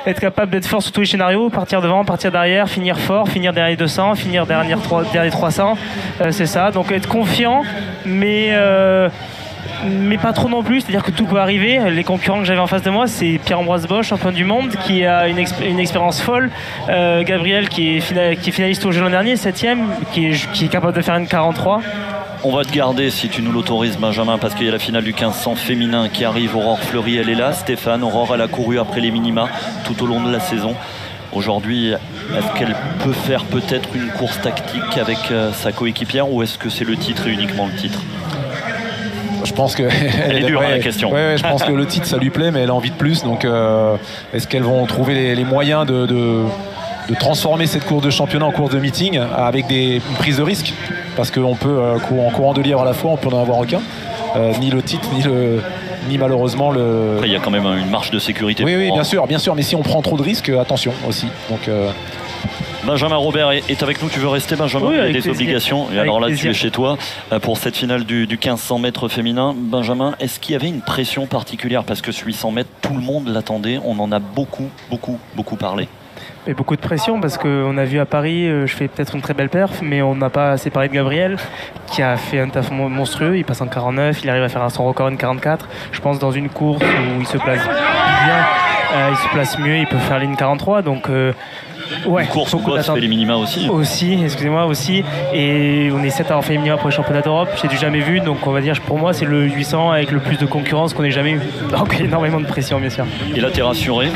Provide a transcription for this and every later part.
être capable d'être fort sur tous les scénarios, partir devant, partir derrière, finir fort, finir derrière les 200, finir derrière les 300. C'est ça, donc être confiant, mais pas trop non plus, c'est-à-dire que tout peut arriver. Les concurrents que j'avais en face de moi, c'est Pierre-Ambroise Bosch, champion du monde, qui a une expérience folle. Gabriel, qui est finaliste au jeu l'an dernier, 7ème, qui est capable de faire une 43. On va te garder si tu nous l'autorises, Benjamin, parce qu'il y a la finale du 1500 féminin qui arrive. Aurore Fleury, elle est là. Stéphane, Aurore, elle a couru après les minima tout au long de la saison. Aujourd'hui, est-ce qu'elle peut faire peut-être une course tactique avec sa coéquipière, ou est-ce que c'est le titre et uniquement le titre? Je pense que elle est dure, la question. Ouais, je pense que le titre ça lui plaît, mais elle a envie de plus. Donc est-ce qu'elles vont trouver les moyens de transformer cette course de championnat en course de meeting avec une prise de risque? Parce qu'on peut, en courant 2 livres à la fois, on peut n'en avoir aucun. Ni le titre, ni malheureusement le... Après, il y a quand même une marge de sécurité. Oui, bien sûr. Mais si on prend trop de risques, attention aussi. Donc... Benjamin Robert est avec nous, tu veux rester, Benjamin? Oui, il y a avec des plaisir. obligations, et alors là tu es chez toi pour cette finale du 1500 mètres féminin. Benjamin, est-ce qu'il y avait une pression particulière? Parce que ce 800 mètres, tout le monde l'attendait, on en a beaucoup parlé. Et beaucoup de pression parce qu'on a vu à Paris, je fais peut-être une très belle perf, mais on n'a pas assez parlé de Gabriel qui a fait un taf monstrueux. Il passe en 49, il arrive à faire son record une 44. Je pense dans une course où il se place bien, il se place mieux, il peut faire ligne 43. Donc ouais, une course où Goss fait les minima aussi. Aussi. Et on est 7 à avoir fait les minima pour les championnats d'Europe. J'ai du jamais vu, donc on va dire pour moi c'est le 800 avec le plus de concurrence qu'on ait jamais eu. Donc énormément de pression, bien sûr. Et là t'es rassuré?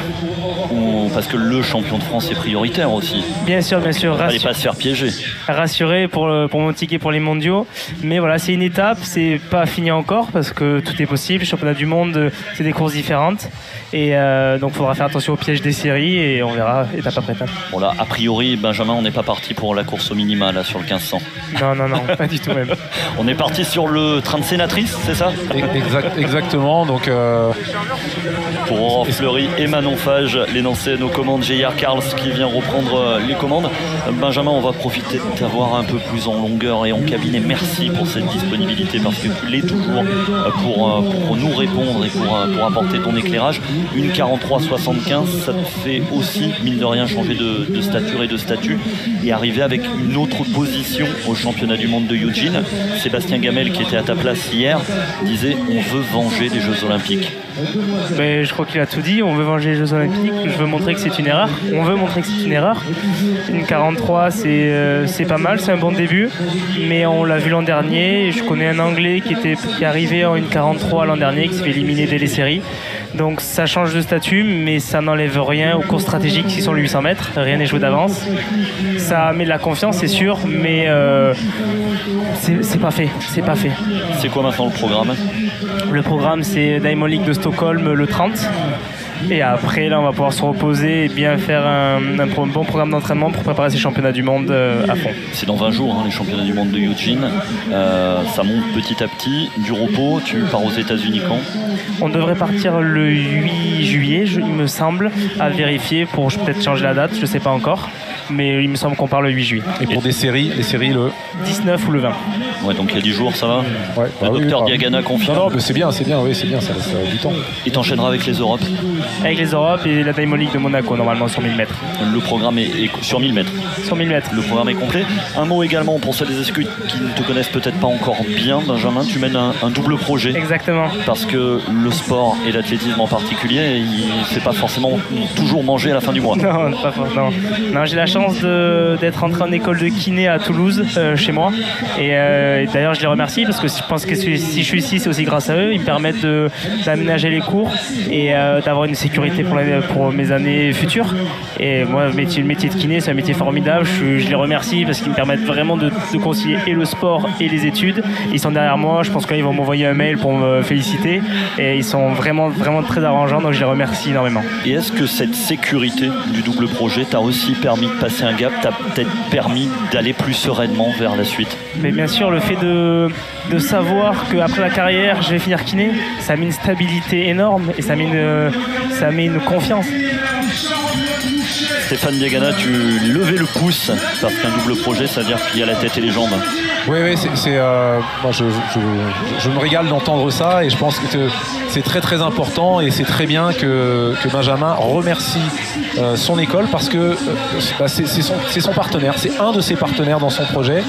Parce que le champion de France est prioritaire aussi. Bien sûr. Fallait pas se faire piéger. Rassuré pour mon ticket pour les mondiaux. Mais voilà, c'est une étape, c'est pas fini encore parce que tout est possible. Championnat du monde, c'est des courses différentes. Et donc il faudra faire attention au piège des séries et on verra étape après étape. Bon là, a priori, Benjamin, on n'est pas parti pour la course au minima là sur le 1500. Non, pas du tout même. On est parti sur le train de sénatrice, c'est ça? Exactement. Donc pour Aurore Fleury et Manon Fage, les Nancéennes aux commandes, J.R. Carls qui vient reprendre les commandes. Benjamin, on va profiter de t'avoir un peu plus en longueur et en cabine. Et merci pour cette disponibilité parce que tu l'es toujours pour nous répondre et pour apporter ton éclairage. Une 43-75, ça te fait aussi, mine de rien, changer de stature et de statut et arriver avec une autre position au championnat du monde de Eugene. Sébastien Gamel, qui était à ta place hier, disait on veut venger les Jeux Olympiques. Mais je crois qu'il a tout dit, on veut venger les Jeux Olympiques, je veux montrer que c'est une erreur, on veut montrer que c'est une erreur. Une 43 c'est pas mal, c'est un bon début, mais on l'a vu l'an dernier, je connais un Anglais qui est arrivé en une 43 l'an dernier, qui s'est fait éliminer dès les séries. Donc ça change de statut, mais ça n'enlève rien aux courses stratégiques qui sont les 800 mètres, rien n'est joué d'avance. Ça met de la confiance, c'est sûr, mais c'est pas fait. C'est quoi maintenant le programme? Le programme, c'est Diamond League de Stockholm le 30. Et après, là, on va pouvoir se reposer et bien faire un bon programme d'entraînement pour préparer ces championnats du monde à fond. C'est dans 20 jours, les championnats du monde de Eugene. Ça monte petit à petit. Du repos, tu pars aux États-Unis quand? On devrait partir le 8 juillet, il me semble, à vérifier pour peut-être changer la date, je ne sais pas encore. Mais il me semble qu'on part le 8 juillet. Et pour les séries le 19 ou le 20. Ouais, donc il y a 10 jours, ça va? Ouais, Docteur Diagana confirme. Non, mais c'est bien, ça laisse du temps. Et t'enchaîneras avec les Europes? Avec les Europes et la Diamond League de Monaco, normalement, sur 1000 mètres. Le programme est sur 1000 mètres? Sur 1000 mètres. Le programme est complet. Un mot également pour celles des escutes qui ne te connaissent peut-être pas encore bien, Benjamin, tu mènes un double projet. Exactement. Parce que le sport et l'athlétisme en particulier, il ne fait pas forcément toujours manger à la fin du mois. Non, pas forcément. Non, j'ai la chance d'être entré en école de kiné à Toulouse, chez moi. Et d'ailleurs, je les remercie parce que je pense que si je suis ici, c'est aussi grâce à eux. Ils me permettent d'aménager les cours et d'avoir une sécurité pour mes années futures. Et moi, le métier de kiné, c'est un métier formidable. Je les remercie parce qu'ils me permettent vraiment de concilier et le sport et les études. Ils sont derrière moi. Je pense qu'ils vont m'envoyer un mail pour me féliciter. Et ils sont vraiment très arrangeants. Donc, je les remercie énormément. Et est-ce que cette sécurité du double projet t'a aussi permis de passer un gap, t'a peut-être permis d'aller plus sereinement vers la suite? Mais bien sûr, le fait de savoir qu'après la carrière, je vais finir kiné, ça met une stabilité énorme et ça met une confiance. Stéphane Diagana, tu levais le pouce parce qu'un double projet, ça veut dire qu'il y a la tête et les jambes. Oui, moi je me régale d'entendre ça et je pense que c'est très très important et c'est très bien que Benjamin remercie son école parce que c'est son partenaire, c'est un de ses partenaires dans son projet.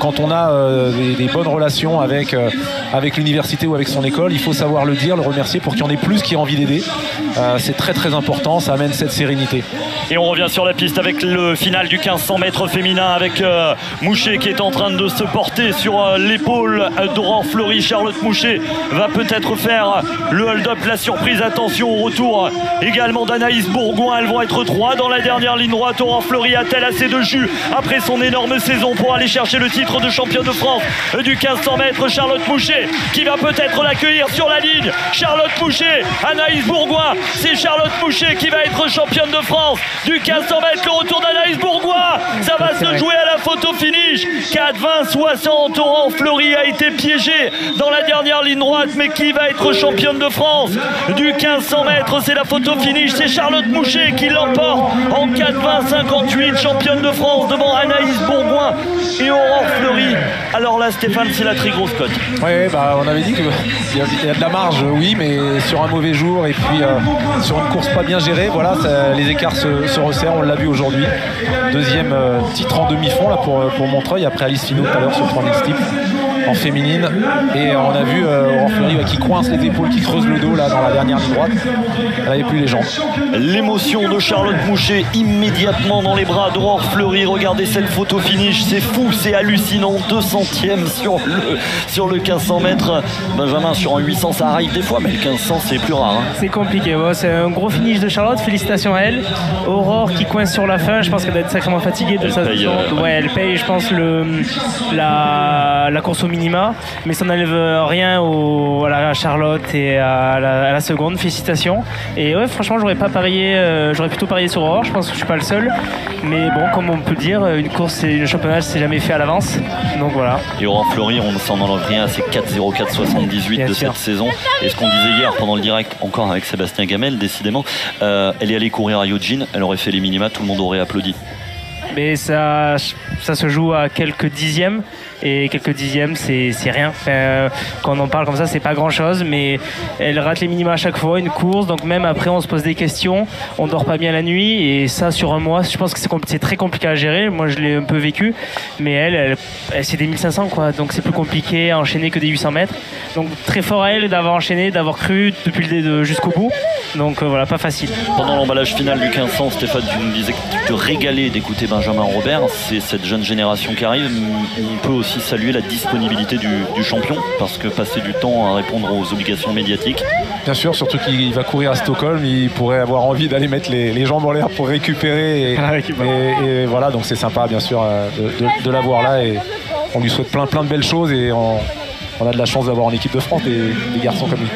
Quand on a des bonnes relations avec l'université ou avec son école, il faut savoir le dire, le remercier pour qu'il y en ait plus qui aient envie d'aider. C'est très très important, ça amène cette sérénité. Et on revient sur la piste avec le final du 1500 mètres féminin avec Mouchet qui est en train de se porter sur l'épaule d'Aurore Fleury. Charlotte Mouchet va peut-être faire le hold-up, la surprise. Attention au retour également d'Anaïs Bourgoin. Elles vont être 3 dans la dernière ligne droite. Aurore Fleury a-t-elle assez de jus après son énorme saison pour aller chercher le titre de championne de France du 1500 mètres? Charlotte Mouchet qui va peut-être l'accueillir sur la ligne. Charlotte Mouchet, Anaïs Bourgoin, c'est Charlotte Mouchet qui va être championne de France du 1500 mètres. Le retour d'Anaïs Bourgoin, ça va se jouer à la photo finish. 4,20,60. Aurore Fleury a été piégée dans la dernière ligne droite, mais qui va être championne de France du 1500 mètres? C'est la photo finish, c'est Charlotte Mouchet qui l'emporte en 4,20,58, championne de France devant Anaïs Bourgoin et Aurore Fleury. Alors là, Stéphane, c'est la très grosse cote. Oui, on avait dit qu'il y a de la marge, oui, mais sur un mauvais jour et puis sur une course pas bien gérée, voilà, les écarts se resserrent, on l'a vu aujourd'hui. Deuxième titre en demi-fond là, pour Montreuil, après Alice Finot tout à l'heure sur 3000 steeple en féminine. Et on a vu Aurore Fleury qui coince les épaules, qui creuse le dos là dans la dernière ligne droite. Elle n'avait plus les jambes. L'émotion de Charlotte Mouchet immédiatement dans les bras d'Aurore Fleury. Regardez cette photo finish, c'est fou, c'est hallucinant. 200e sur le 1500 mètres. Benjamin, sur un 800 ça arrive des fois, mais le 1500 c'est plus rare. C'est compliqué, c'est un gros finish de Charlotte, félicitations à elle. Aurore qui coince sur la fin, je pense qu'elle doit être sacrément fatiguée de sa saison. Elle paye, je pense, la course au minima, mais ça n'enlève rien à Charlotte et à la seconde. Félicitations. Et ouais, franchement, j'aurais plutôt parié sur Aurore. Je pense que je suis pas le seul, mais bon, comme on peut le dire, une course et un championnat, c'est jamais fait à l'avance. Donc voilà. Et Aurore Fleury, on ne s'en enlève rien, c'est 4,04,78 de cette saison. Et ce qu'on disait hier pendant le direct, encore avec Sébastien Gamel, décidément, elle est allée courir à Eugene, elle aurait fait les minima, tout le monde aurait applaudi. Mais ça se joue à quelques dixièmes, et quelques dixièmes c'est rien. Quand on en parle comme ça, c'est pas grand chose, mais elle rate les minima à chaque fois, une course, donc même après on se pose des questions, on dort pas bien la nuit, et ça sur un mois, je pense que c'est très compliqué à gérer. Moi je l'ai un peu vécu, mais elle c'est des 1500 quoi, donc c'est plus compliqué à enchaîner que des 800 mètres. Donc très fort à elle d'avoir enchaîné, d'avoir cru depuis jusqu'au bout. Donc voilà, pas facile. Pendant l'emballage final du 1500, Stéphane, tu nous disais que tu te régalais d'écouter Benjamin Robert. C'est cette jeune génération qui arrive. On peut aussi saluer la disponibilité du champion, parce que passer du temps à répondre aux obligations médiatiques. Bien sûr, surtout qu'il va courir à Stockholm, il pourrait avoir envie d'aller mettre les jambes en l'air pour récupérer. Et voilà, donc c'est sympa bien sûr de l'avoir là, et on lui souhaite plein de belles choses, et on a de la chance d'avoir en équipe de France des garçons comme lui.